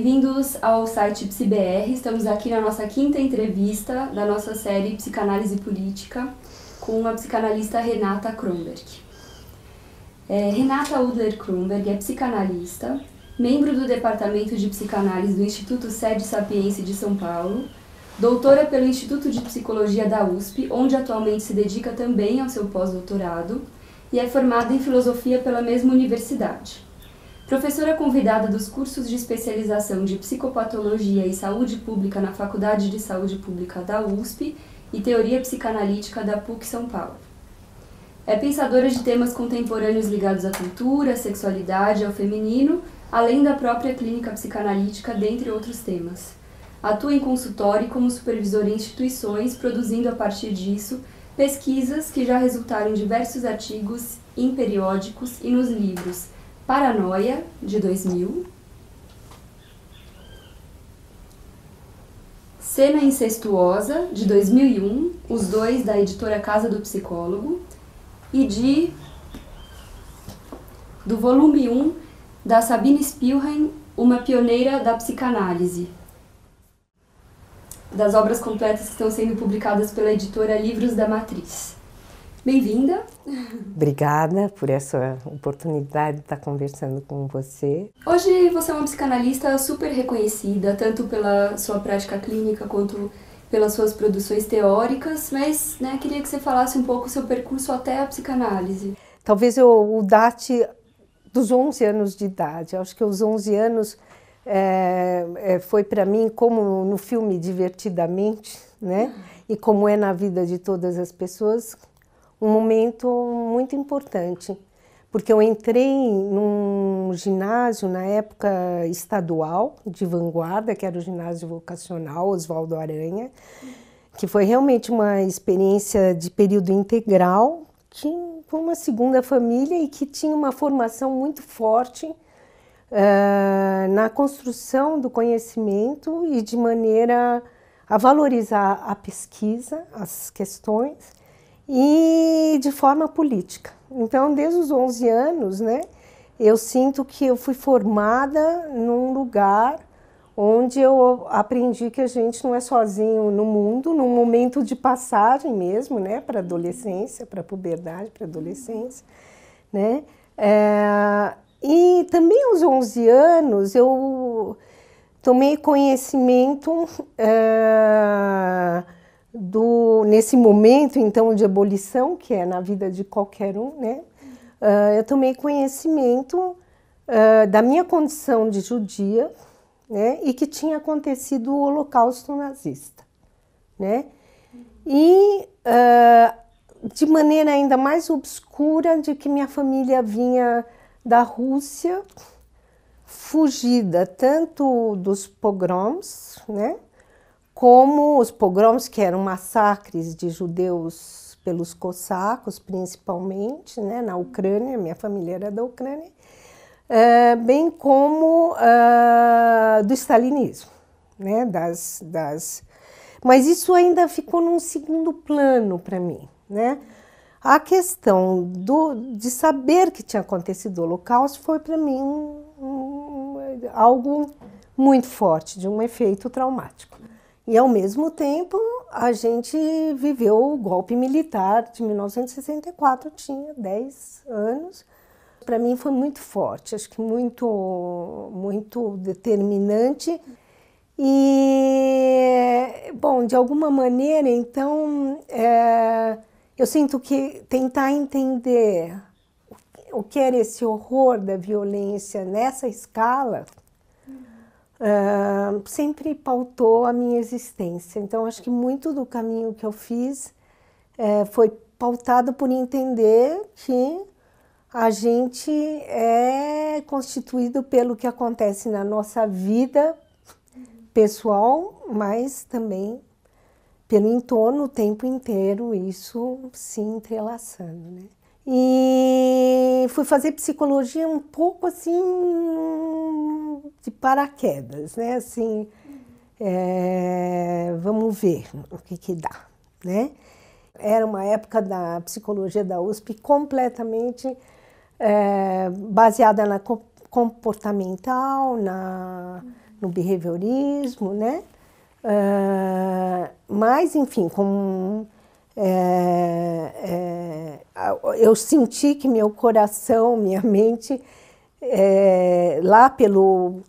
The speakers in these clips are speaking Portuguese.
Bem-vindos ao site PsiBR. Estamos aqui na nossa quinta entrevista da nossa série Psicanálise Política com a psicanalista Renata Kronberg. Renata Udler-Kronberg é psicanalista, membro do Departamento de Psicanálise do Instituto Sede Sapiense de São Paulo, doutora pelo Instituto de Psicologia da USP, onde atualmente se dedica também ao seu pós-doutorado, e é formada em filosofia pela mesma universidade. Professora convidada dos cursos de especialização de Psicopatologia e Saúde Pública na Faculdade de Saúde Pública da USP e Teoria Psicanalítica da PUC São Paulo. É pensadora de temas contemporâneos ligados à cultura, à sexualidade, ao feminino, além da própria clínica psicanalítica, dentre outros temas. Atua em consultório e como supervisora em instituições, produzindo a partir disso pesquisas que já resultaram em diversos artigos em periódicos e nos livros Paranoia, de 2000, Cena Incestuosa, de 2001, os dois da editora Casa do Psicólogo, e do volume 1 da Sabine Spielhain, uma pioneira da psicanálise, das obras completas que estão sendo publicadas pela editora Livros da Matriz. Bem-vinda! Obrigada por essa oportunidade de estar conversando com você. Hoje você é uma psicanalista super reconhecida, tanto pela sua prática clínica quanto pelas suas produções teóricas, mas queria que você falasse um pouco o seu percurso até a psicanálise. Talvez eu date dos 11 anos de idade. Acho que os 11 anos foi para mim como no filme Divertidamente, né? E como é na vida de todas as pessoas, um momento muito importante, porque eu entrei num ginásio na época estadual de vanguarda, que era o ginásio vocacional Oswaldo Aranha, que foi realmente uma experiência de período integral, que foi uma segunda família e que tinha uma formação muito forte na construção do conhecimento e de maneira a valorizar a pesquisa, as questões, e de forma política. Então, desde os 11 anos, eu sinto que eu fui formada num lugar onde eu aprendi que a gente não é sozinho no mundo, num momento de passagem mesmo, para a adolescência, para a puberdade, para a adolescência, E também aos 11 anos eu tomei conhecimento nesse momento, então, de abolição, que é na vida de qualquer um, eu tomei conhecimento da minha condição de judia, e que tinha acontecido o Holocausto nazista, E de maneira ainda mais obscura, de que minha família vinha da Rússia, fugida tanto dos pogroms, como os pogroms, que eram massacres de judeus pelos cossacos, principalmente, na Ucrânia, minha família era da Ucrânia, bem como do stalinismo, Mas isso ainda ficou num segundo plano para mim, A questão de saber que tinha acontecido o Holocausto foi para mim algo muito forte, de um efeito traumático. E, ao mesmo tempo, a gente viveu o golpe militar de 1964, tinha 10 anos. Para mim foi muito forte, acho que muito determinante. E, bom, de alguma maneira, então, eu sinto que tentar entender o que era esse horror da violência nessa escala sempre pautou a minha existência. Então, acho que muito do caminho que eu fiz foi pautado por entender que a gente é constituído pelo que acontece na nossa vida pessoal, mas também pelo entorno o tempo inteiro, isso se entrelaçando, E fui fazer psicologia um pouco assim de paraquedas, vamos ver o que dá, Era uma época da psicologia da USP completamente baseada na comportamental, no behaviorismo, né? Mas, enfim, eu senti que meu coração, minha mente, lá pelo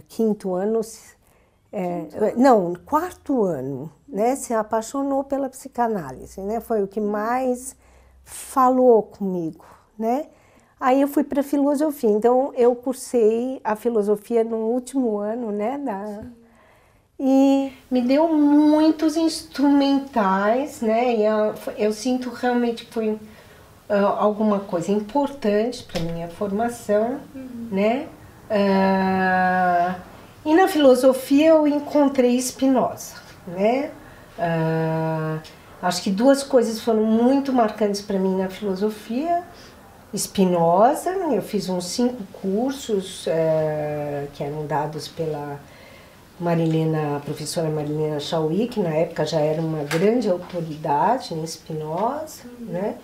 quinto ano, não, quarto ano, né, se apaixonou pela psicanálise, né? Foi o que mais falou comigo, né? Aí eu fui para a filosofia, então eu cursei a filosofia no último ano, né? E me deu muitos instrumentais, né? E eu sinto realmente que foi alguma coisa importante para minha formação, né? E na filosofia eu encontrei Spinoza, né? Acho que duas coisas foram muito marcantes para mim na filosofia. Spinoza, eu fiz uns 5 cursos que eram dados pela professora Marilena Chauí, que na época já era uma grande autoridade em Spinoza, né?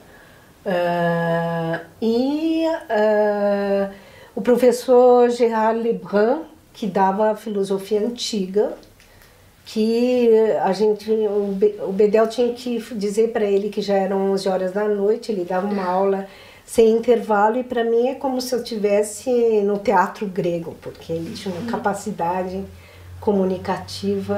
O professor Gérard Lebrun, que dava a filosofia antiga, que o Bedel tinha que dizer para ele que já eram 11 horas da noite, ele dava uma aula sem intervalo, e para mim é como se eu estivesse no teatro grego, porque ele tinha uma capacidade comunicativa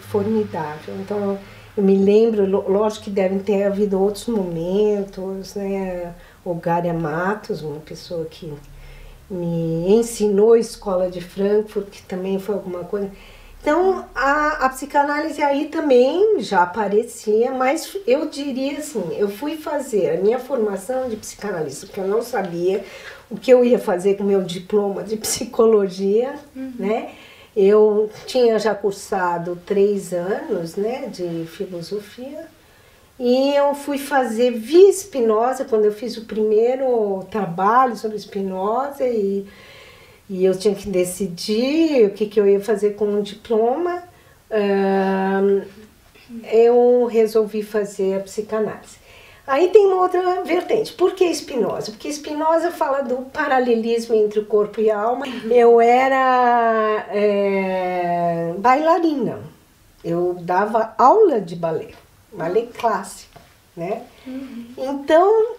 formidável. Então, eu me lembro, lógico que devem ter havido outros momentos, né? O Gária Matos, uma pessoa que me ensinou a escola de Frankfurt, que também foi alguma coisa. Então, a psicanálise aí também já aparecia, mas eu diria assim, eu fui fazer a minha formação de psicanalista, porque eu não sabia o que eu ia fazer com o meu diploma de psicologia, né? Eu tinha já cursado 3 anos, né, de filosofia, e eu fui fazer via Spinoza, quando eu fiz o primeiro trabalho sobre Spinoza, e eu tinha que decidir o que eu ia fazer com o diploma. Eu resolvi fazer a psicanálise. Aí tem uma outra vertente. Por que Spinoza? Porque Spinoza fala do paralelismo entre o corpo e a alma. Eu era bailarina. Eu dava aula de balé clássico, né? Então,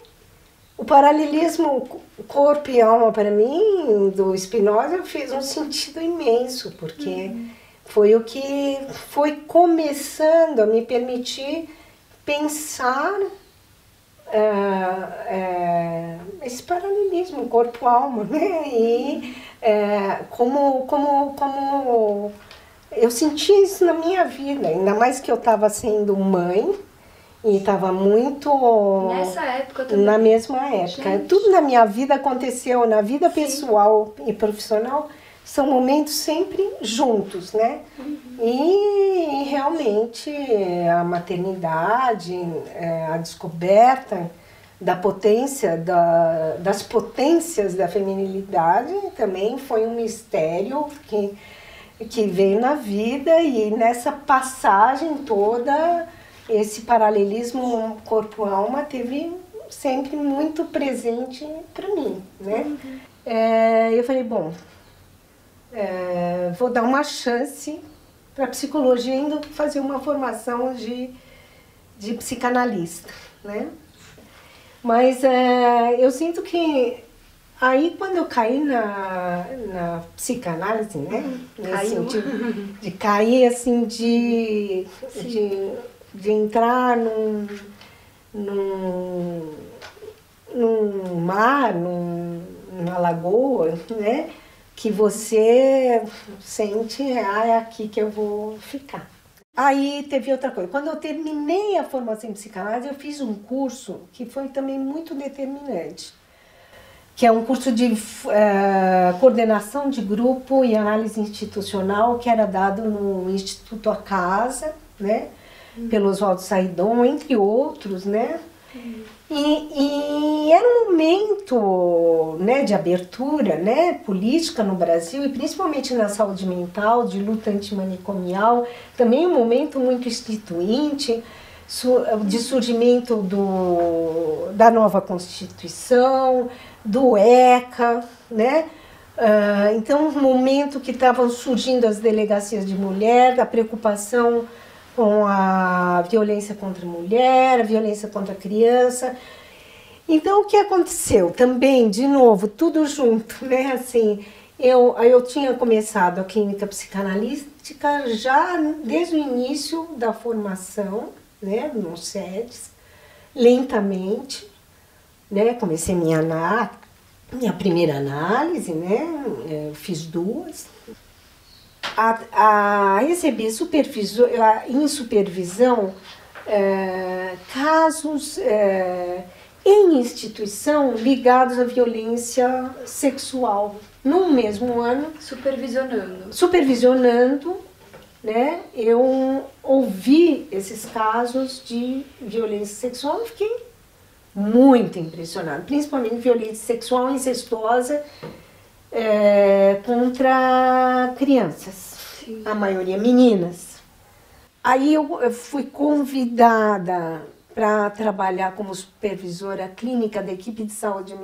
o paralelismo corpo e alma, para mim, do Spinoza, fez um sentido imenso, porque foi o que foi começando a me permitir pensar esse paralelismo corpo-alma, né? E como eu senti isso na minha vida, ainda mais que eu estava sendo mãe, e estava muito... Nessa época também. Na mesma época. Gente. Tudo na minha vida aconteceu, na vida pessoal e profissional, são momentos sempre juntos, né? E realmente a maternidade, a descoberta da potência, das potências da feminilidade também foi um mistério que veio na vida, e nessa passagem toda, esse paralelismo corpo-alma teve sempre muito presente para mim, né? Eu falei, bom, vou dar uma chance para a psicologia, indo fazer uma formação de psicanalista, né? Mas eu sinto que aí, quando eu caí na psicanálise, né? Nesse sentido de cair, assim, de entrar num mar, numa lagoa, né? Que você sente, é aqui que eu vou ficar. Aí teve outra coisa. Quando eu terminei a formação em psicanálise, eu fiz um curso que foi também muito determinante, que é um curso de coordenação de grupo e análise institucional, que era dado no Instituto A Casa, né? Pelo Oswaldo Saidon, entre outros, né? E era um momento, né, de abertura, né, política no Brasil, e principalmente na saúde mental, de luta antimanicomial, também um momento muito instituinte, de surgimento da nova Constituição, do ECA, né? Então, um momento que estavam surgindo as delegacias de mulher, da preocupação com a violência contra a mulher, a violência contra a criança. Então, o que aconteceu? Também, de novo, tudo junto, né? Assim, eu tinha começado a clínica psicanalítica já desde o início da formação, né? No SEDES, lentamente, né? Comecei minha primeira análise, né? Eu fiz 2. A receber em supervisão casos em instituição ligados à violência sexual. No mesmo ano, supervisionando, né? Eu ouvi esses casos de violência sexual e fiquei muito impressionada, principalmente violência sexual incestuosa contra crianças, sim, a maioria meninas. Aí eu fui convidada para trabalhar como supervisora clínica da equipe de saúde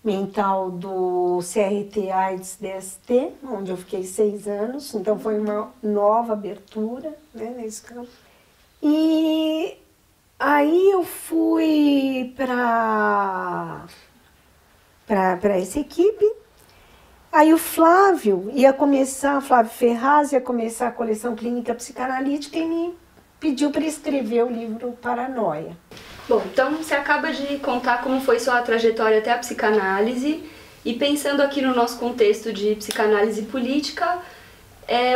mental do CRT AIDS DST, onde eu fiquei 6 anos, então foi uma nova abertura, né, nesse campo. E aí eu fui para essa equipe. Aí o Flávio Ferraz ia começar a coleção clínica psicanalítica e me pediu para escrever o livro Paranoia. Bom, então você acaba de contar como foi sua trajetória até a psicanálise, e pensando aqui no nosso contexto de psicanálise política,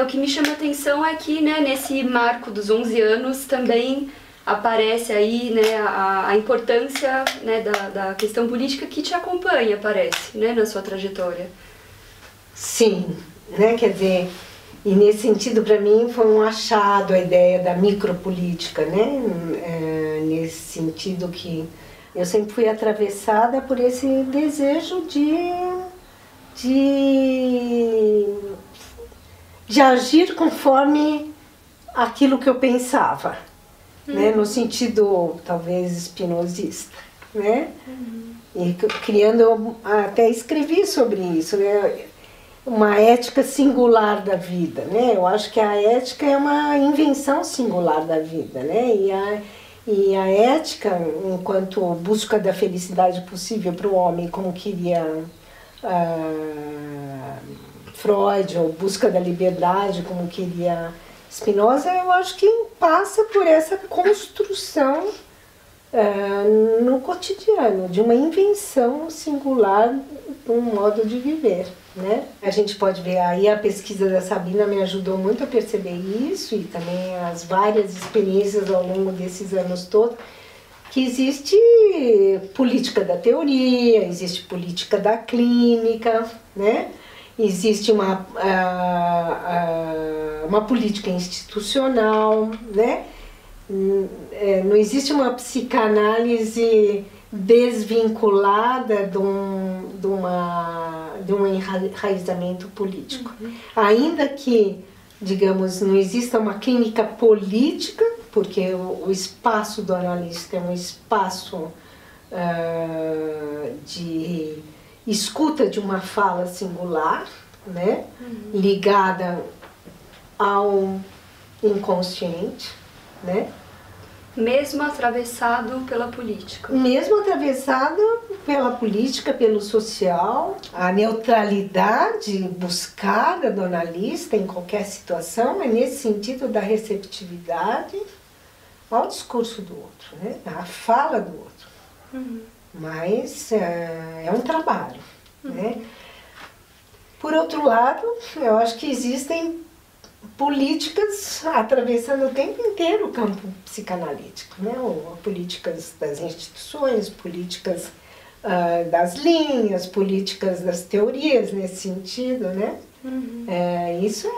o que me chama a atenção é que, né, nesse marco dos 11 anos também aparece aí, né, a importância, né, da questão política que te acompanha, parece, né, na sua trajetória. Sim, né, quer dizer, e nesse sentido para mim foi um achado a ideia da micropolítica, né, nesse sentido que eu sempre fui atravessada por esse desejo de agir conforme aquilo que eu pensava, né, no sentido talvez espinosista, né, e criando, eu até escrevi sobre isso, né, uma ética singular da vida, né, eu acho que a ética é uma invenção singular da vida, né, e a ética, enquanto busca da felicidade possível para o homem, como queria Freud, ou busca da liberdade, como queria Spinoza, eu acho que passa por essa construção no cotidiano, de uma invenção singular de um modo de viver, né? A gente pode ver aí, a pesquisa da Sabina me ajudou muito a perceber isso, e também as várias experiências ao longo desses anos todos, que existe política da teoria, existe política da clínica, né? Existe uma política institucional, né? Não existe uma psicanálise desvinculada de um enraizamento político. Ainda que, digamos, não exista uma clínica política, porque o espaço do analista é um espaço de escuta de uma fala singular, né? Ligada ao inconsciente, né? Mesmo atravessado pela política. Mesmo atravessado pela política, pelo social, a neutralidade buscada do analista em qualquer situação é nesse sentido da receptividade ao discurso do outro, né? À fala do outro. Mas é um trabalho, né? Por outro lado, eu acho que existem políticas atravessando o tempo inteiro o campo psicanalítico, né? Políticas das instituições, políticas das linhas, políticas das teorias nesse sentido, né? Isso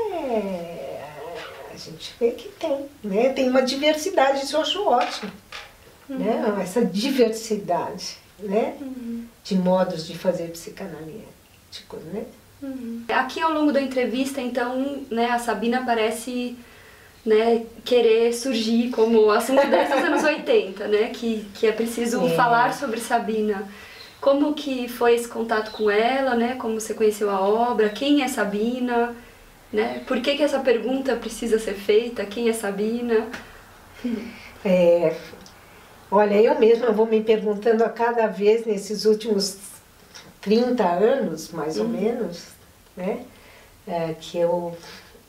a gente vê que tem, né? Tem uma diversidade, isso eu acho ótimo, né? Essa diversidade, né? De modos de fazer psicanalíticos, né? Aqui ao longo da entrevista, então, né, a Sabina parece, né, querer surgir como assunto desde os anos 80, né, que é preciso falar sobre Sabina. Como que foi esse contato com ela, né? Como você conheceu a obra, quem é Sabina, né? Por que essa pergunta precisa ser feita, quem é Sabina? Olha, eu mesma vou me perguntando a cada vez nesses últimos 30 anos, mais ou menos, né? Que eu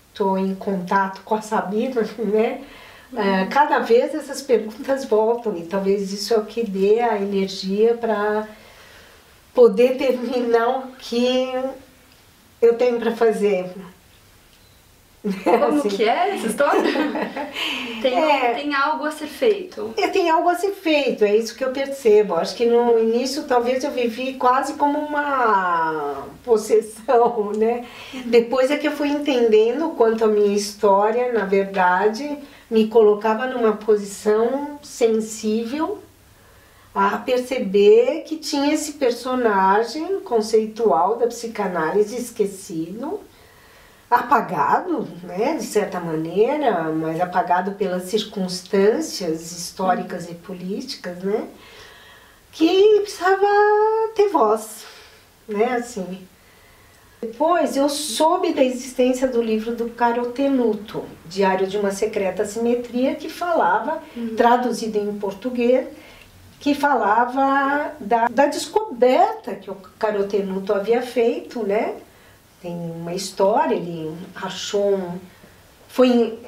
estou em contato com a Sabina, né? Cada vez essas perguntas voltam e talvez isso é o que dê a energia para poder terminar o que eu tenho para fazer. Como assim. que é essa história? Tem algo a ser feito. Tem algo a ser feito, é isso que eu percebo. Acho que no início talvez eu vivi quase como uma possessão, né? Depois é que eu fui entendendo o quanto a minha história, na verdade, me colocava numa posição sensível a perceber que tinha esse personagem conceitual da psicanálise esquecido, apagado, né, de certa maneira, mas apagado pelas circunstâncias históricas e políticas, né, que precisava ter voz, né, assim. Depois eu soube da existência do livro do Carotenuto, Diário de uma Secreta Simetria, que falava, traduzido em português, que falava da descoberta que o Carotenuto havia feito, né? Tem uma história, ele achou foi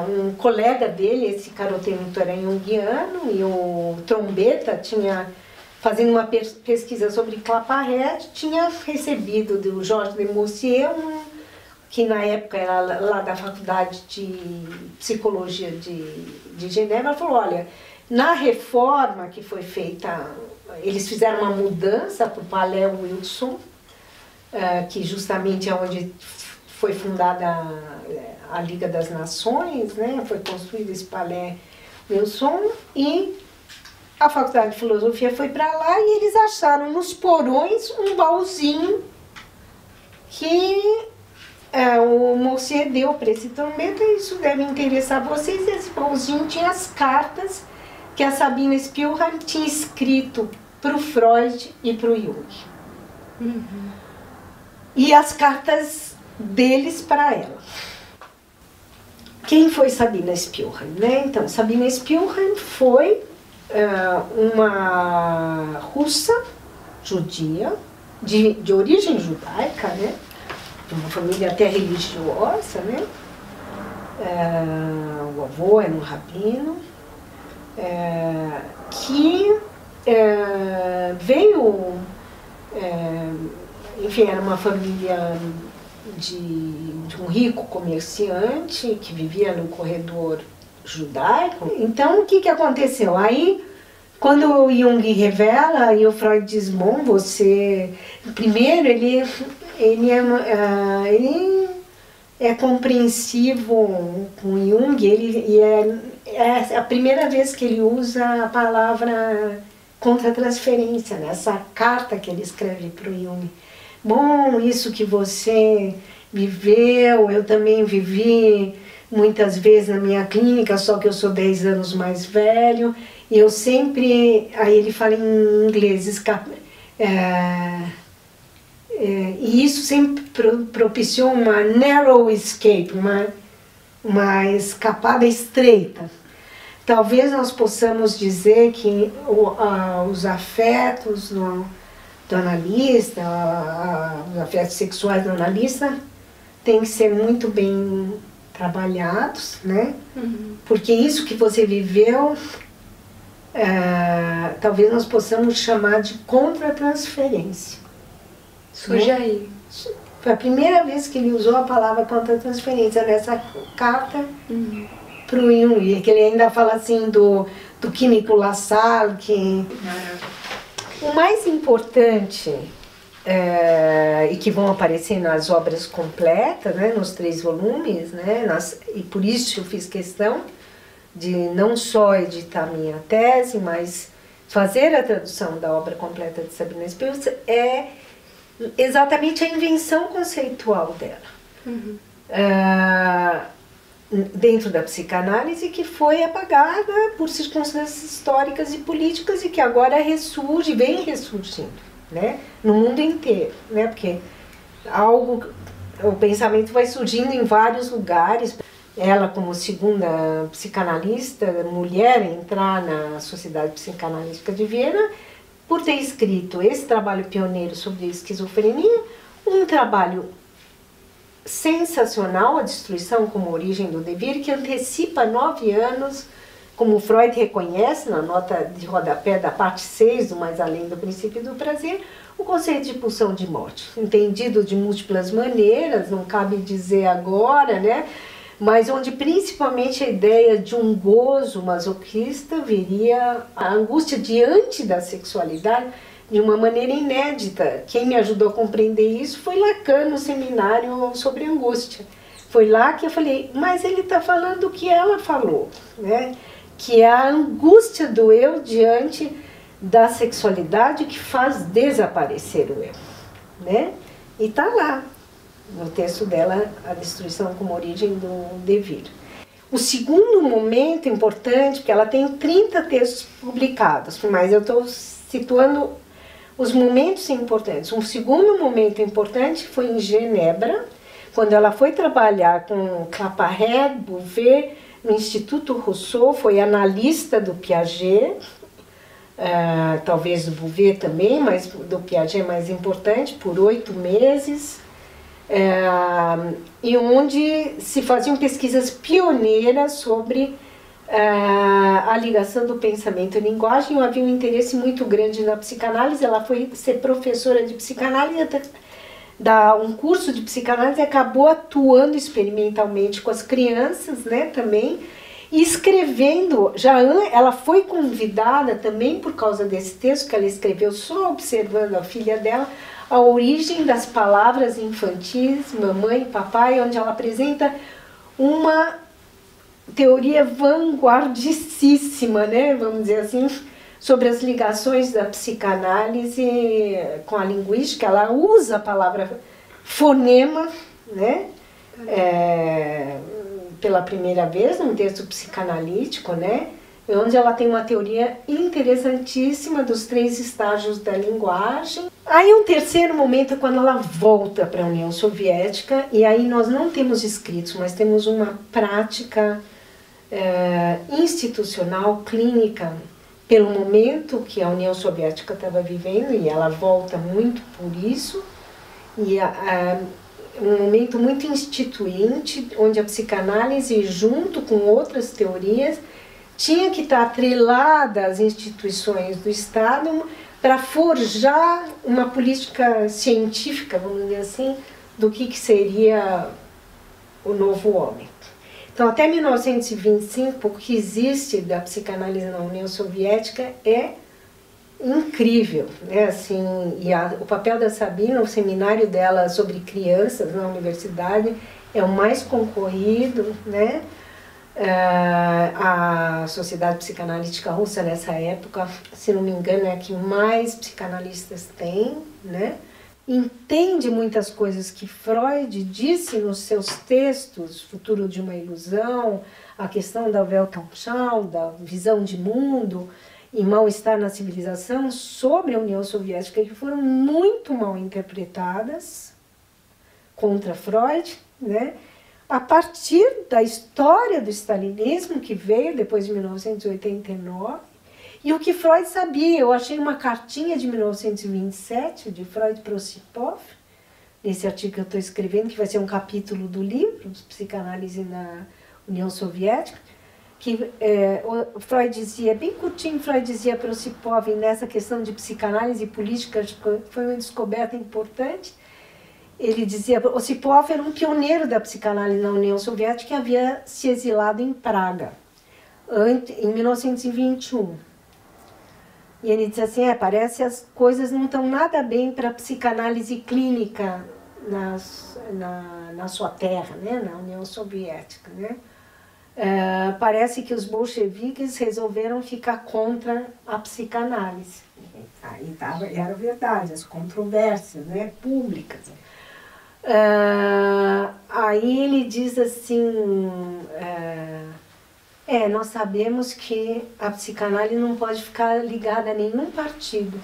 um colega dele, esse Carotenuto era junguiano, e o Trombetta tinha, fazendo uma pesquisa sobre Claparède, tinha recebido do Georges de Moustier, que na época era lá da Faculdade de Psicologia de Genebra, falou, olha, na reforma que foi feita, eles fizeram uma mudança para o Palais Wilson, que justamente é onde foi fundada a Liga das Nações, né? Foi construído esse Palais Wilson, e a Faculdade de Filosofia foi para lá e eles acharam nos porões um baúzinho que o Moussier deu para esse Trombetta, e isso deve interessar vocês. Esse baúzinho tinha as cartas que a Sabina Spielheim tinha escrito para o Freud e para o Jung. E as cartas deles para ela. Quem foi Sabina Spielheim, né? Então, Sabina Spielheim foi uma russa judia, de origem judaica, né? De uma família até religiosa, né? O avô era um rabino, que veio, enfim, era uma família de um rico comerciante que vivia no corredor judaico. Então, o que aconteceu? Aí, quando o Jung revela, e o Freud diz, bom, você... Primeiro, ele é compreensivo com Jung, e é a primeira vez que ele usa a palavra contra-transferência, né? Essa carta que ele escreve para o Jung. Bom, isso que você viveu, eu também vivi muitas vezes na minha clínica, só que eu sou 10 anos mais velho, e eu sempre... Aí ele fala em inglês, e isso sempre propiciou uma narrow escape, uma escapada estreita. Talvez nós possamos dizer que os afetos do analista, os afetos sexuais do analista têm que ser muito bem trabalhados, né? Porque isso que você viveu, talvez nós possamos chamar de contra-transferência. Surge aí. Foi a primeira vez que ele usou a palavra contra-transferência nessa carta para o Jung, que ele ainda fala assim do químico Lassalle, que... O mais importante, e que vão aparecer nas obras completas, né, nos 3 volumes, né, e por isso eu fiz questão de não só editar minha tese, mas fazer a tradução da obra completa de Sabina Spielheim, é exatamente a invenção conceitual dela. Dentro da psicanálise, que foi apagada por circunstâncias históricas e políticas e que agora ressurge, vem ressurgindo. né? No mundo inteiro, né? Porque o pensamento vai surgindo em vários lugares. Ela, como segunda psicanalista, mulher, entrar na Sociedade Psicanalítica de Viena, por ter escrito esse trabalho pioneiro sobre esquizofrenia, um trabalho sensacional, A Destruição como Origem do Devir, que antecipa 9 anos, como Freud reconhece na nota de rodapé da parte 6 do Mais Além do Princípio do Prazer, o conceito de pulsão de morte, entendido de múltiplas maneiras, não cabe dizer agora, né? Mas onde principalmente a ideia de um gozo masoquista viria a angústia diante da sexualidade de uma maneira inédita. Quem me ajudou a compreender isso foi Lacan no seminário sobre angústia. Foi lá que eu falei, mas ele está falando o que ela falou, né? Que é a angústia do eu diante da sexualidade que faz desaparecer o eu, né? E está lá, no texto dela, A Destruição como Origem do Devir. O segundo momento importante, porque ela tem 30 textos publicados, mas eu estou situando os momentos importantes. Um segundo momento importante foi em Genebra, quando ela foi trabalhar com Claparède, Bouvet, no Instituto Rousseau, foi analista do Piaget, talvez do Bouvet também, mas do Piaget mais importante, por 8 meses, e onde se faziam pesquisas pioneiras sobre a ligação do pensamento e linguagem. Havia um interesse muito grande na psicanálise. Ela foi ser professora de psicanálise, dar um curso de psicanálise, e acabou atuando experimentalmente com as crianças, né, também, e escrevendo. Ela foi convidada também por causa desse texto que ela escreveu só observando a filha dela, A Origem das Palavras Infantis, Mamãe e Papai, onde ela apresenta uma teoria vanguardicíssima, né, vamos dizer assim, sobre as ligações da psicanálise com a linguística. Ela usa a palavra fonema, né, pela primeira vez num texto psicanalítico, né, onde ela tem uma teoria interessantíssima dos 3 estágios da linguagem. Aí um terceiro momento é quando ela volta para a União Soviética, e aí nós não temos escritos, mas temos uma prática institucional, clínica, pelo momento que a União Soviética estava vivendo, e ela volta muito por isso, e um momento muito instituinte, onde a psicanálise, junto com outras teorias, tinha que estar atrelada às instituições do Estado para forjar uma política científica, vamos dizer assim, do que seria o novo homem. Então, até 1925, o que existe da psicanálise na União Soviética é incrível, né? Assim, e o papel da Sabina, o seminário dela sobre crianças na universidade, é o mais concorrido, né? A Sociedade Psicanalítica Russa, nessa época, se não me engano, é a que mais psicanalistas tem, né? Entende muitas coisas que Freud disse nos seus textos, Futuro de uma Ilusão, a questão da Weltanschauung, da visão de mundo e mal-estar na civilização, sobre a União Soviética, que foram muito mal interpretadas contra Freud, né? A partir da história do stalinismo, que veio depois de 1989, e o que Freud sabia. Eu achei uma cartinha de 1927, de Freud para Osipov, nesse artigo que eu estou escrevendo, que vai ser um capítulo do livro, Psicanálise na União Soviética, que o Freud dizia, bem curtinho, Freud dizia para Osipov, nessa questão de psicanálise e política, foi uma descoberta importante. Ele dizia, Osipov era um pioneiro da psicanálise na União Soviética, que havia se exilado em Praga, em 1921. E ele diz assim, parece que as coisas não estão nada bem para a psicanálise clínica na sua terra, né, na União Soviética, né? Parece que os bolcheviques resolveram ficar contra a psicanálise. Aí era verdade, as controvérsias, né, públicas. Aí ele diz assim, nós sabemos que a psicanálise não pode ficar ligada a nenhum partido.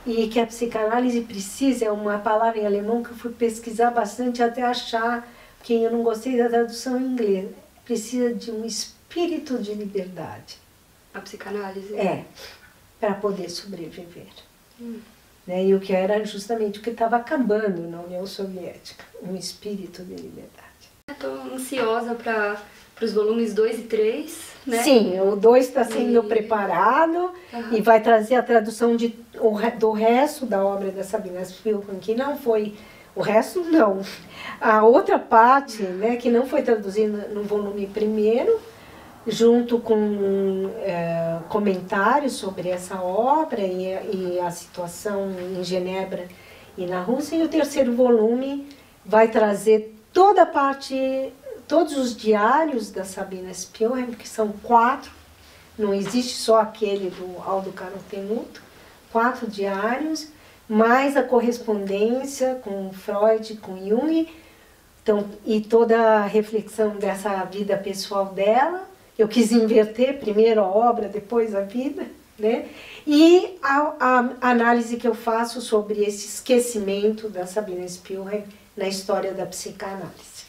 e que a psicanálise precisa, é uma palavra em alemão que eu fui pesquisar bastante até achar, porque eu não gostei da tradução em inglês, precisa de um espírito de liberdade. A psicanálise? Para poder sobreviver. Né? E o que era justamente o que estava acabando na União Soviética, um espírito de liberdade. Estou ansiosa para os volumes 2 e 3, né? Sim, o 2 está sendo preparado e vai trazer a tradução do resto da obra da Sabina Spielmann, que não foi... O resto não. A outra parte, né, que não foi traduzida no volume primeiro, junto com comentários sobre essa obra e a situação em Genebra e na Rússia. E o terceiro volume vai trazer toda a parte, todos os diários da Sabina Spielmann, que são 4, não existe só aquele do Aldo Carotenuto, 4 diários, mais a correspondência com Freud, com Jung, então, e toda a reflexão dessa vida pessoal dela. Eu quis inverter primeiro a obra, depois a vida, né? E a análise que eu faço sobre esse esquecimento da Sabina Spielmann na história da psicanálise.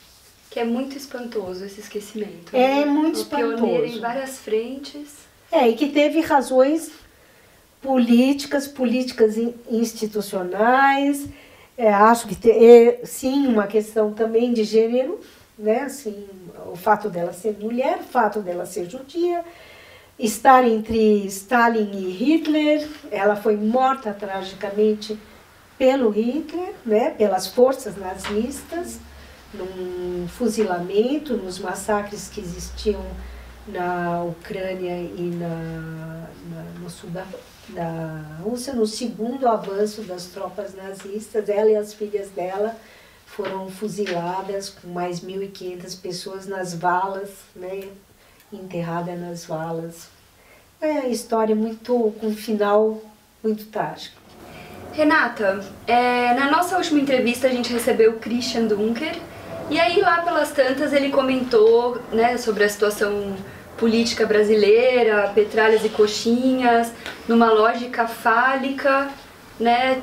Que é muito espantoso esse esquecimento. É muito espantoso. Pioneira em várias frentes. E que teve razões políticas institucionais. Acho que sim, uma questão também de gênero, né? Assim, o fato dela ser mulher, o fato dela ser judia, estar entre Stalin e Hitler. Ela foi morta tragicamente pelo Hitler, né? Pelas forças nazistas, num fuzilamento, nos massacres que existiam na Ucrânia e no sul da Rússia, no segundo avanço das tropas nazistas. Ela e as filhas dela foram fuziladas, com mais 1.500 pessoas nas valas, né, enterradas nas valas. É uma história com um final muito trágico. Renata, na nossa última entrevista a gente recebeu o Christian Dunker, e aí lá pelas tantas ele comentou, né, sobre a situação política brasileira, petralhas e coxinhas, numa lógica fálica, né,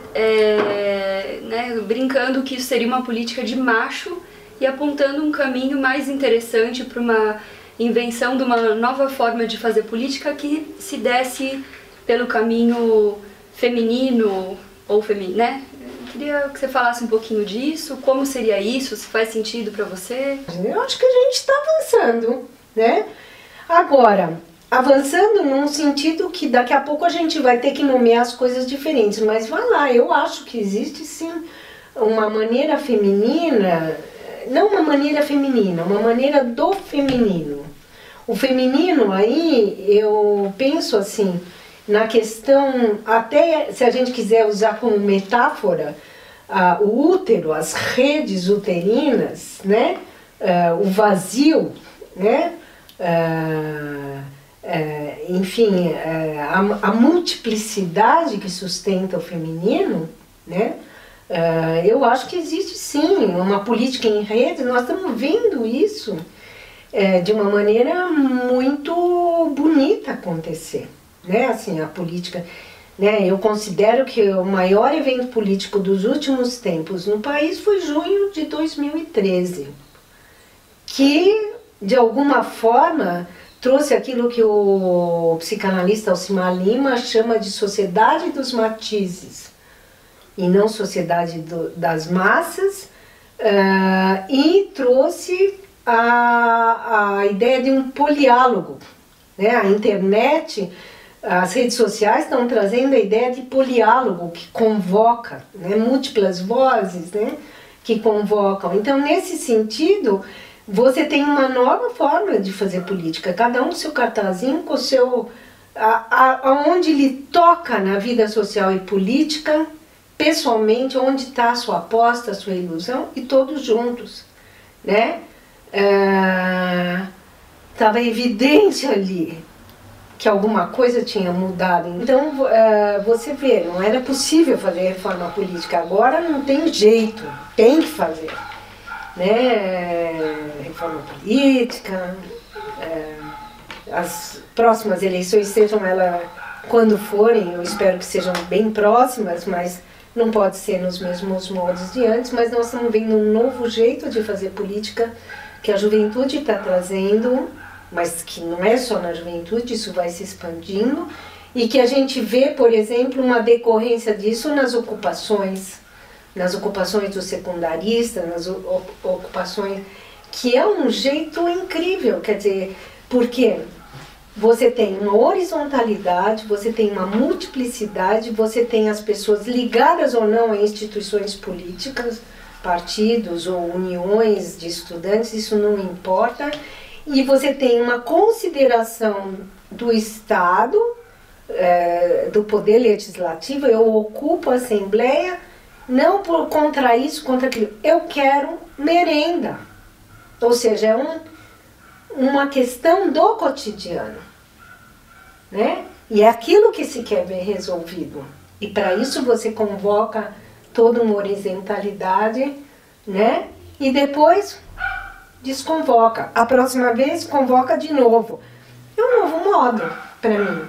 brincando que isso seria uma política de macho e apontando um caminho mais interessante para uma invenção de uma nova forma de fazer política que se desse pelo caminho feminino ou feminino, né? Eu queria que você falasse um pouquinho disso, como seria isso, se faz sentido para você? Eu acho que a gente está avançando, né? Agora, avançando num sentido que daqui a pouco a gente vai ter que nomear as coisas diferentes, mas vai lá, eu acho que existe sim uma maneira feminina, não uma maneira feminina, uma maneira do feminino. O feminino aí, eu penso assim, na questão, até se a gente quiser usar como metáfora, o útero, as redes uterinas, né? O vazio, né? Enfim, a multiplicidade que sustenta o feminino, né? Eu acho que existe sim uma política em rede. Nós estamos vendo isso de uma maneira muito bonita acontecer, né? Assim, a política, né? Eu considero que o maior evento político dos últimos tempos no país foi junho de 2013, que de alguma forma trouxe aquilo que o psicanalista Alcimar Lima chama de sociedade dos matizes e não sociedade das massas, e trouxe a ideia de um poliálogo, né? A internet, as redes sociais estão trazendo a ideia de poliálogo que convoca, né? Múltiplas vozes, né? Que convocam. Então, nesse sentido, você tem uma nova forma de fazer política, cada um com seu cartazinho, com o seu... aonde ele toca na vida social e política, pessoalmente, onde está a sua aposta, a sua ilusão, e todos juntos, né? Estava evidente ali que alguma coisa tinha mudado. Então, você vê, não era possível fazer reforma política, agora não tem jeito, tem que fazer. Né? Reforma política, as próximas eleições, sejam elas quando forem, eu espero que sejam bem próximas, mas não pode ser nos mesmos moldes de antes, mas nós estamos vendo um novo jeito de fazer política que a juventude está trazendo, mas que não é só na juventude, isso vai se expandindo, e que a gente vê, por exemplo, uma decorrência disso nas ocupações dos secundaristas, nas ocupações, que é um jeito incrível, quer dizer, porque você tem uma horizontalidade, você tem uma multiplicidade, você tem as pessoas ligadas ou não a instituições políticas, partidos ou uniões de estudantes, isso não importa, e você tem uma consideração do Estado, do poder legislativo. Eu ocupo a Assembleia não contra isso, contra aquilo, eu quero merenda, ou seja, é uma questão do cotidiano, né? E é aquilo que se quer ver resolvido. E para isso você convoca toda uma horizontalidade, né? E depois desconvoca. A próxima vez convoca de novo. É um novo modo para mim.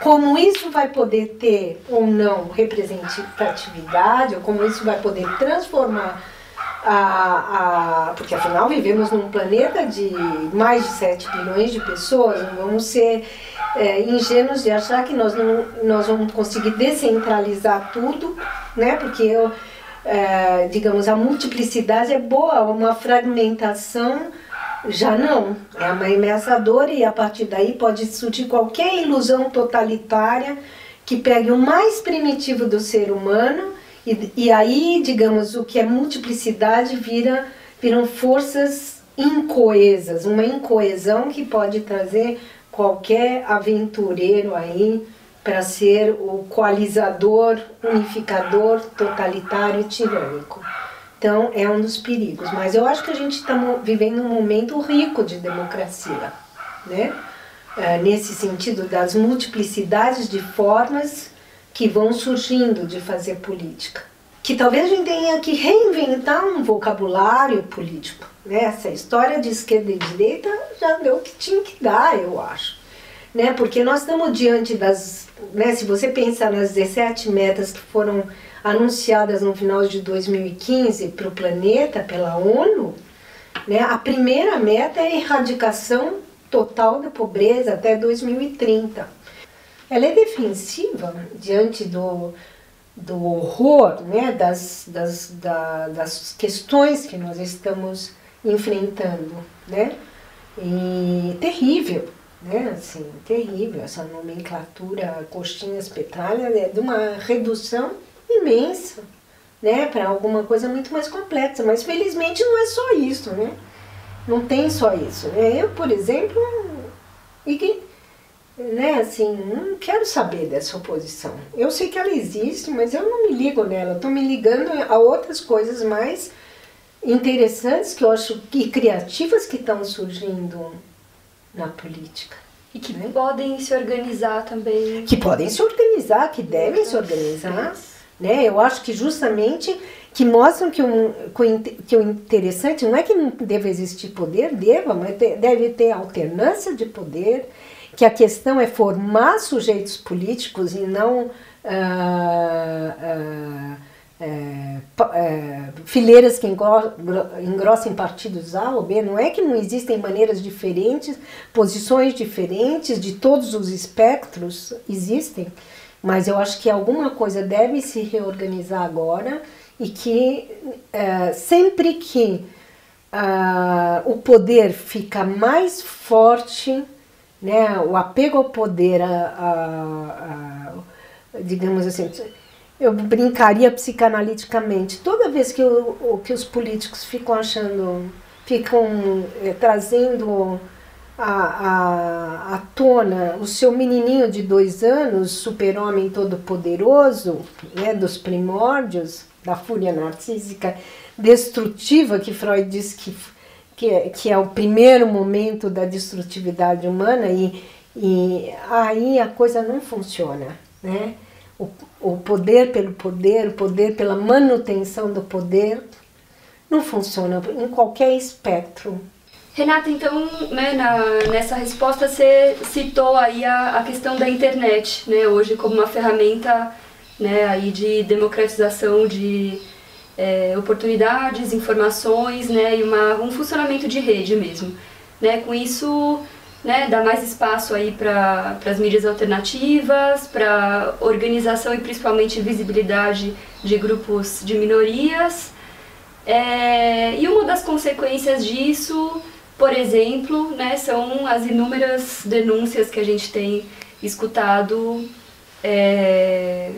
Como isso vai poder ter ou não representatividade, ou como isso vai poder transformar porque afinal vivemos num planeta de mais de 7 bilhões de pessoas, não vamos ser ingênuos de achar que nós vamos conseguir descentralizar tudo, né? Porque digamos, a multiplicidade é boa, uma fragmentação já não, é ameaçadora, e a partir daí pode surgir qualquer ilusão totalitária que pegue o mais primitivo do ser humano. E aí, digamos, o que é multiplicidade viram forças incoesas, uma incoesão que pode trazer qualquer aventureiro aí para ser o coalizador, unificador, totalitário e tirânico. Então, é um dos perigos. Mas eu acho que a gente está vivendo um momento rico de democracia, né? Nesse sentido das multiplicidades de formas que vão surgindo de fazer política. Que talvez a gente tenha que reinventar um vocabulário político, né? Essa história de esquerda e direita já deu o que tinha que dar, eu acho. Né? Porque nós estamos diante das... Né? Se você pensar nas 17 metas que foram anunciadas no final de 2015 para o planeta, pela ONU, né? A primeira meta é a erradicação total da pobreza até 2030. Ela é defensiva diante do horror, né, das questões que nós estamos enfrentando, né? E terrível, né? Assim, terrível. Essa nomenclatura coxinhas petralhas é de uma redução imensa, né, para alguma coisa muito mais complexa. Mas felizmente não é só isso, né? Não tem só isso, né? Eu, por exemplo, né, assim, não quero saber dessa oposição. Eu sei que ela existe, mas eu não me ligo nela. Eu estou me ligando a outras coisas mais interessantes que eu acho e criativas que estão surgindo na política. E que podem se organizar também. Que podem se organizar, que devem se organizar. Né? Eu acho que justamente que mostram que o interessante não é que não deva existir poder, mas deve ter alternância de poder, que a questão é formar sujeitos políticos e não fileiras que engrossem partidos A ou B. Não é que não existem maneiras diferentes, posições diferentes de todos os espectros, existem, mas eu acho que alguma coisa deve se reorganizar agora e que sempre que o poder fica mais forte, né, o apego ao poder, digamos assim, eu brincaria psicanaliticamente, toda vez que os políticos ficam trazendo à tona o seu menininho de 2 anos, super-homem todo-poderoso, né, dos primórdios, da fúria narcísica destrutiva, que Freud diz que é o primeiro momento da destrutividade humana, e aí a coisa não funciona, né? O poder pelo poder, o poder pela manutenção do poder, não funciona em qualquer espectro. Renata, então, né, nessa resposta você citou aí a questão da internet, né, hoje como uma ferramenta, né, aí de democratização de oportunidades, informações, né, e um funcionamento de rede mesmo. Né, com isso, né, dá mais espaço aí para as mídias alternativas, para organização e principalmente visibilidade de grupos de minorias. E uma das consequências disso, por exemplo, né, são as inúmeras denúncias que a gente tem escutado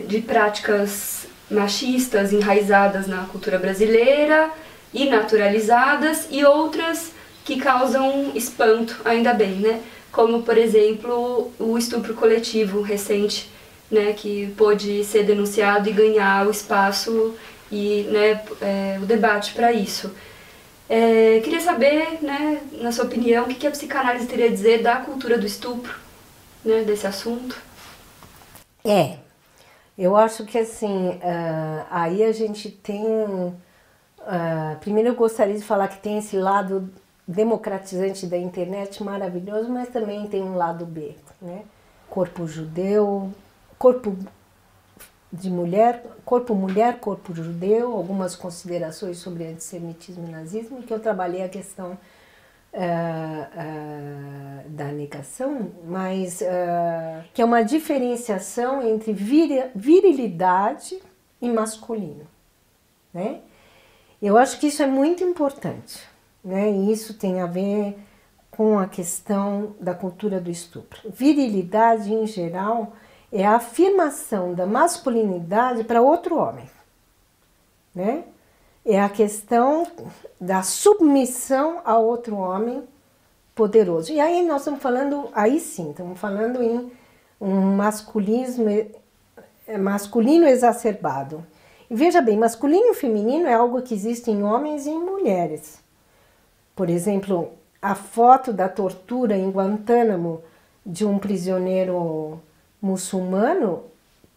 de práticas machistas enraizadas na cultura brasileira e naturalizadas, e outras que causam espanto, ainda bem, né? Como, por exemplo, o estupro coletivo recente, né, que pôde ser denunciado e ganhar o espaço e, né, o debate para isso. Queria saber, né, na sua opinião, o que a psicanálise teria a dizer da cultura do estupro, né, desse assunto? Eu acho que assim, aí a gente tem... primeiro eu gostaria de falar que tem esse lado democratizante da internet maravilhoso, mas também tem um lado B, né? Corpo judeu, corpo de mulher, corpo judeu, algumas considerações sobre antissemitismo e nazismo, que eu trabalhei a questão da negação, mas que é uma diferenciação entre virilidade e masculino, né? Eu acho que isso é muito importante, né? E isso tem a ver com a questão da cultura do estupro. Virilidade, em geral, é a afirmação da masculinidade para outro homem, né? É a questão da submissão a outro homem poderoso. E aí nós estamos falando, aí sim, estamos falando em um masculino exacerbado. E veja bem, masculino e feminino é algo que existe em homens e em mulheres. Por exemplo, a foto da tortura em Guantánamo de um prisioneiro muçulmano,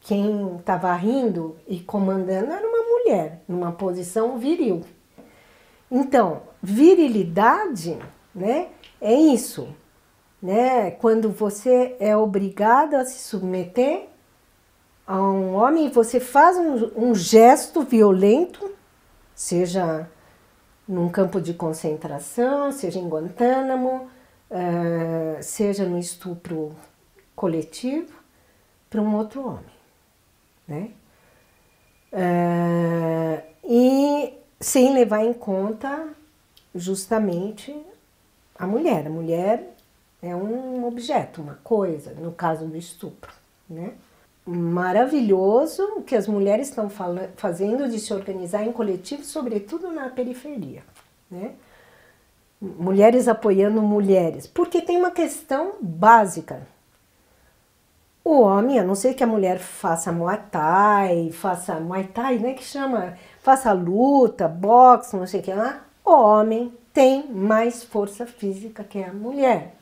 quem estava rindo e comandando era uma mulher, numa posição viril. Então, virilidade, né, é isso, né? Quando você é obrigado a se submeter a um homem, você faz um gesto violento, seja num campo de concentração, seja em Guantánamo, seja no estupro coletivo, para um outro homem, né? E sem levar em conta justamente a mulher. A mulher é um objeto, uma coisa, no caso do estupro, né? Maravilhoso o que as mulheres estão fazendo de se organizar em coletivo, sobretudo na periferia, né? Mulheres apoiando mulheres, porque tem uma questão básica. O homem, a não ser que a mulher faça Muay Thai, né, que chama, faça luta, boxe, não sei o que lá, o homem tem mais força física que a mulher.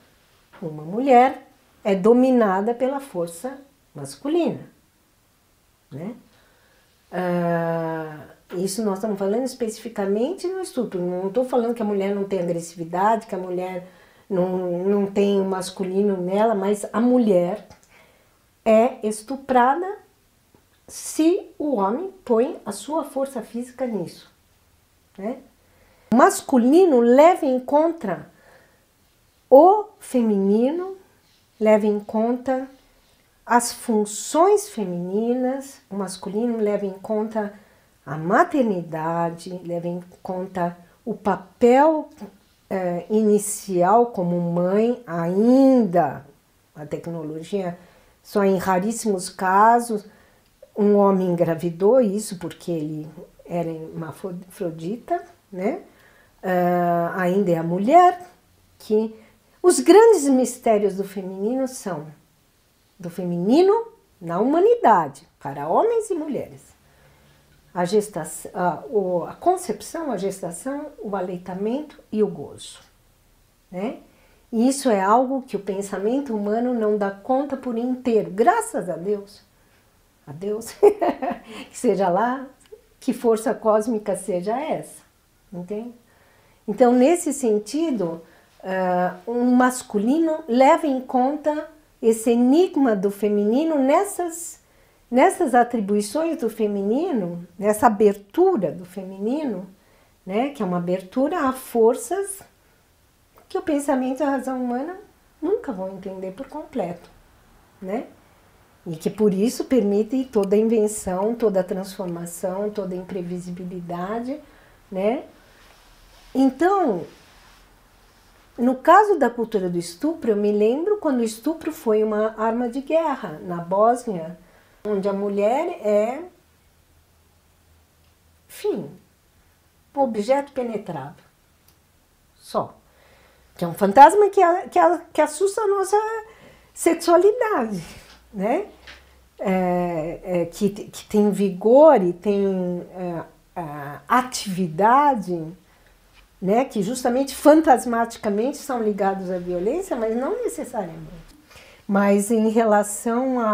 Uma mulher é dominada pela força masculina, né? Isso nós estamos falando especificamente no estupro. Não estou falando que a mulher não tem agressividade, que a mulher não tem o masculino nela, mas a mulher é estuprada se o homem põe a sua força física nisso, né? O masculino leva em conta o feminino, leva em conta as funções femininas, o masculino leva em conta a maternidade, leva em conta o papel inicial como mãe, ainda a tecnologia, só em raríssimos casos um homem engravidou, isso porque ele era hermafrodita, né? Ainda é a mulher que... Os grandes mistérios do feminino são do feminino na humanidade, para homens e mulheres. A gestação, a concepção, a gestação, o aleitamento e o gozo, né? E isso é algo que o pensamento humano não dá conta por inteiro, graças a Deus. A Deus, que seja lá, que força cósmica seja essa, entende? Então, nesse sentido, um masculino leva em conta esse enigma do feminino nessas atribuições do feminino, nessa abertura do feminino, né, que é uma abertura a forças que o pensamento e a razão humana nunca vão entender por completo, né? E que por isso permite toda a invenção, toda a transformação, toda a imprevisibilidade, né? Então, no caso da cultura do estupro, eu me lembro quando o estupro foi uma arma de guerra na Bósnia, onde a mulher é, enfim, um objeto penetrável, só. Que é um fantasma que assusta a nossa sexualidade, né? Que tem vigor e tem atividade, né? Que justamente fantasmaticamente são ligados à violência, mas não necessariamente. Mas em relação à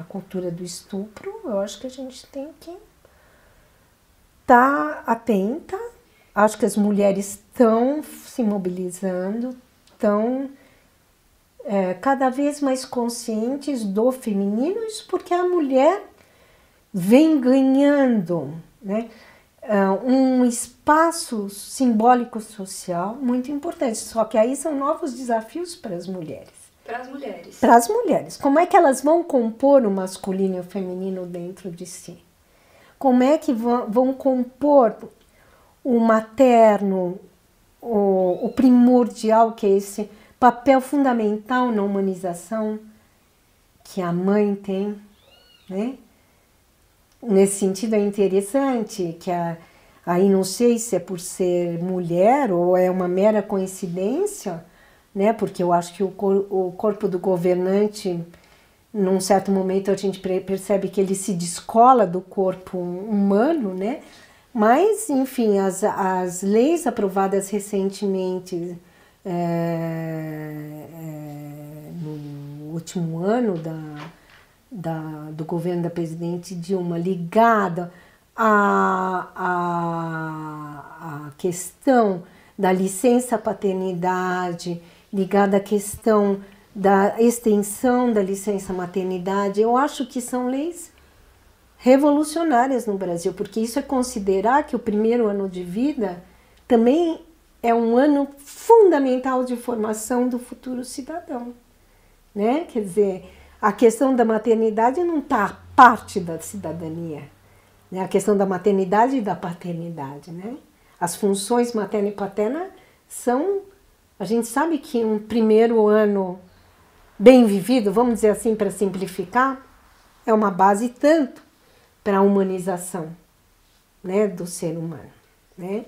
cultura do estupro, eu acho que a gente tem que estar atenta. Acho que as mulheres estão se mobilizando, estão cada vez mais conscientes do feminino, isso porque a mulher vem ganhando, né, um espaço simbólico social muito importante. Só que aí são novos desafios para as mulheres. Para as mulheres. Para as mulheres. Como é que elas vão compor o masculino e o feminino dentro de si? Como é que vão compor o materno, o primordial, que é esse papel fundamental na humanização que a mãe tem, né? Nesse sentido é interessante que aí não sei se é por ser mulher ou é uma mera coincidência, né? Porque eu acho que o corpo do governante, num certo momento a gente percebe que ele se descola do corpo humano, né? Mas, enfim, as leis aprovadas recentemente, no último ano do governo da presidente Dilma, ligada à questão da licença paternidade, ligada à questão da extensão da licença maternidade, eu acho que são leis revolucionárias no Brasil, porque isso é considerar que o primeiro ano de vida também é um ano fundamental de formação do futuro cidadão, né? Quer dizer, a questão da maternidade não está parte da cidadania, né? A questão da maternidade e da paternidade, né? As funções materna e paterna são, a gente sabe que um primeiro ano bem vivido, vamos dizer assim para simplificar, é uma base tanto para a humanização, né, do ser humano, né?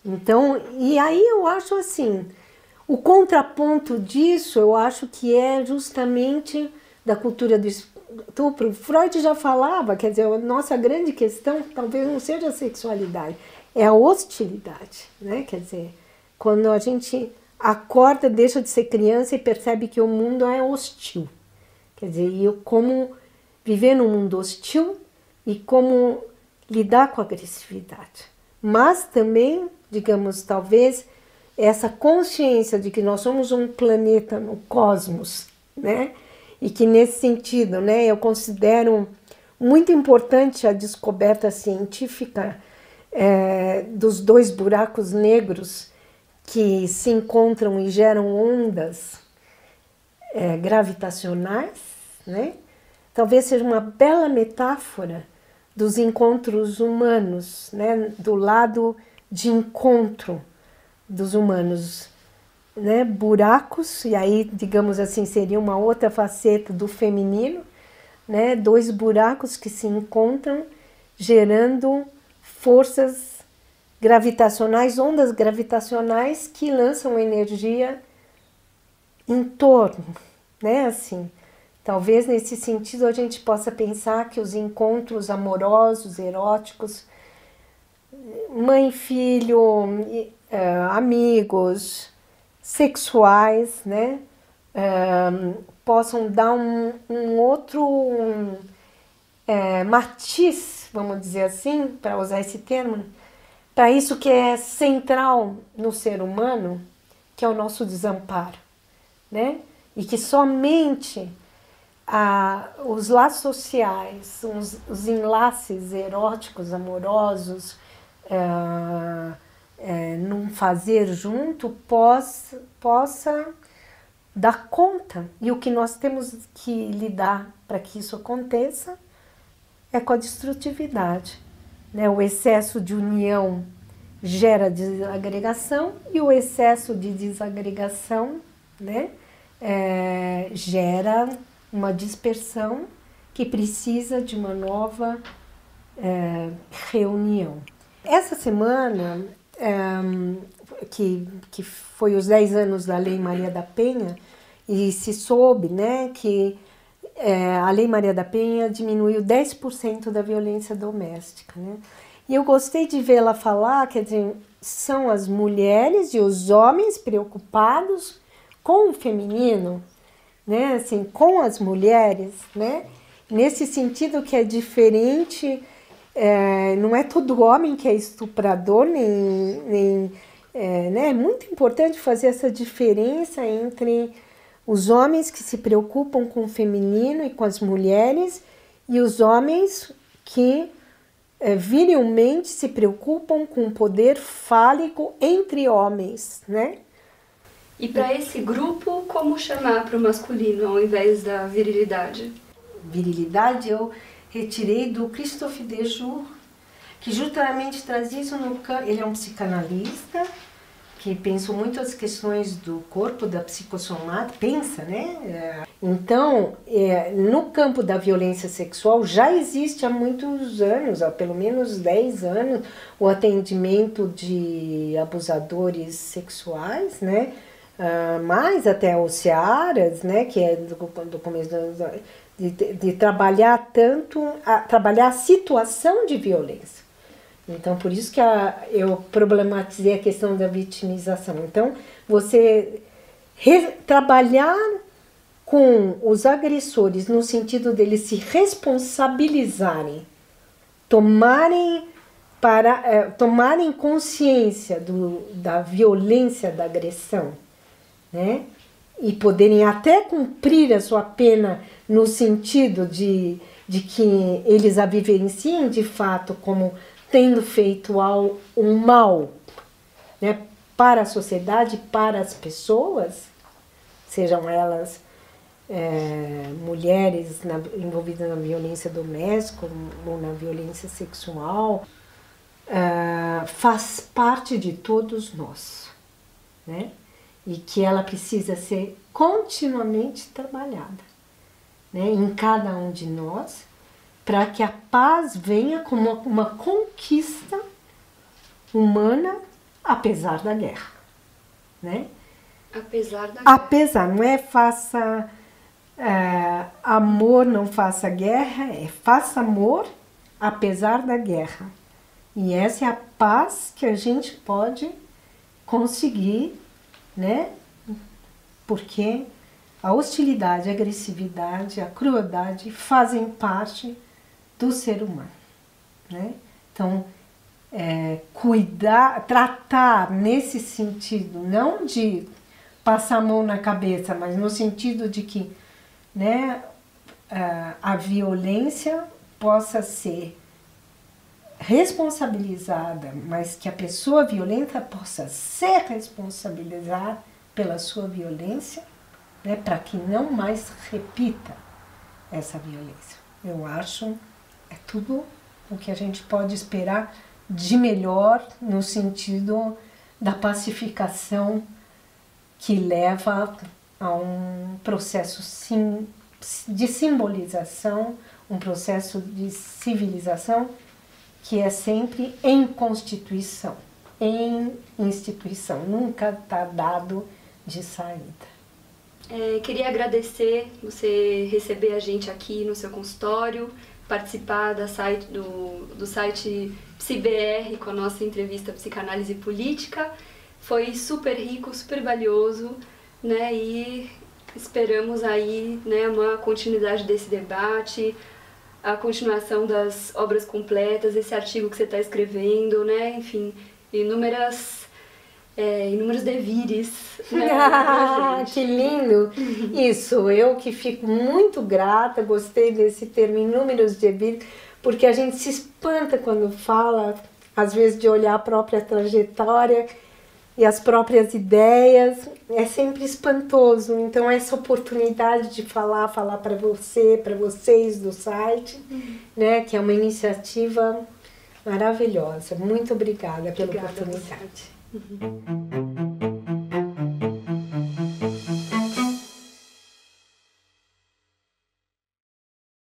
Então, e aí eu acho assim, o contraponto disso, eu acho que é justamente da cultura do estupro. Freud já falava, quer dizer, a nossa grande questão talvez não seja a sexualidade, é a hostilidade, né? Quer dizer, quando a gente acorda, deixa de ser criança e percebe que o mundo é hostil. Quer dizer, como viver num mundo hostil e como lidar com a agressividade. Mas também, digamos, talvez essa consciência de que nós somos um planeta no cosmos, né? E que nesse sentido, né, eu considero muito importante a descoberta científica dos 2 buracos negros que se encontram e geram ondas gravitacionais, né? Talvez seja uma bela metáfora dos encontros humanos, né? Do lado de encontro dos humanos, né? Buracos, e aí, digamos assim, seria uma outra faceta do feminino, né? 2 buracos que se encontram, gerando forças gravitacionais, ondas gravitacionais que lançam energia em torno, né? Assim, talvez nesse sentido a gente possa pensar que os encontros amorosos, eróticos, mãe e filho, amigos, sexuais, né? Possam dar um outro matiz, vamos dizer assim, para usar esse termo, para isso que é central no ser humano, que é o nosso desamparo, né? E que somente os laços sociais, os enlaces eróticos, amorosos, num fazer junto, possa dar conta. E o que nós temos que lidar para que isso aconteça é com a destrutividade, né? O excesso de união gera desagregação e o excesso de desagregação, né, gera uma dispersão que precisa de uma nova reunião. Essa semana, que foi os 10 anos da Lei Maria da Penha, e se soube, né, que a Lei Maria da Penha diminuiu 10% da violência doméstica, né? E eu gostei de vê-la falar, quer dizer, são as mulheres e os homens preocupados com o feminino, né, assim, com as mulheres, né, nesse sentido que é diferente, não é todo homem que é estuprador, né, é muito importante fazer essa diferença entre os homens que se preocupam com o feminino e com as mulheres e os homens que virilmente se preocupam com o poder fálico entre homens, né? E para esse grupo, como chamar para o masculino ao invés da virilidade? Virilidade eu retirei do Christophe Dejour, que justamente traz isso no campo. Ele é um psicanalista que pensou muito as questões do corpo, da psicossomática, pensa, né? Então, no campo da violência sexual já existe há muitos anos, há pelo menos 10 anos, o atendimento de abusadores sexuais, né? Mais até os Searas, né? Que é do começo de trabalhar trabalhar a situação de violência. Então, por isso que eu problematizei a questão da vitimização. Então, você trabalhar com os agressores no sentido deles se responsabilizarem, tomarem consciência da violência da agressão, né? E poderem até cumprir a sua pena no sentido de que eles a vivenciem de fato como tendo feito um mal, né, para a sociedade, para as pessoas, sejam elas mulheres envolvidas na violência doméstica ou na violência sexual, faz parte de todos nós, né? E que ela precisa ser continuamente trabalhada, né, em cada um de nós, para que a paz venha como uma conquista humana, apesar da guerra, né? Apesar, não é faça amor, não faça guerra, é faça amor apesar da guerra. E essa é a paz que a gente pode conseguir, né? Porque a hostilidade, a agressividade, a crueldade fazem parte do ser humano, né? Então, tratar nesse sentido, não de passar a mão na cabeça, mas no sentido de que, né, a violência possa ser responsabilizada, mas que a pessoa violenta possa ser responsabilizada pela sua violência, né, para que não mais repita essa violência. Eu acho é tudo o que a gente pode esperar de melhor no sentido da pacificação que leva a um processo de simbolização, um processo de civilização que é sempre em constituição, em instituição, nunca está dado de saída. Queria agradecer você receber a gente aqui no seu consultório, participar do site PsiBR com a nossa entrevista Psicanálise Política. Foi super rico, super valioso, né? E esperamos aí, né, uma continuidade desse debate, a continuação das obras completas, esse artigo que você está escrevendo, né? Enfim, inúmeros devires. Né? Que lindo! Isso, eu que fico muito grata, gostei desse termo, inúmeros devires, porque a gente se espanta quando fala, às vezes, de olhar a própria trajetória e as próprias ideias, é sempre espantoso. Então, essa oportunidade de falar para você, para vocês do site, né, que é uma iniciativa maravilhosa. Muito obrigada pela oportunidade.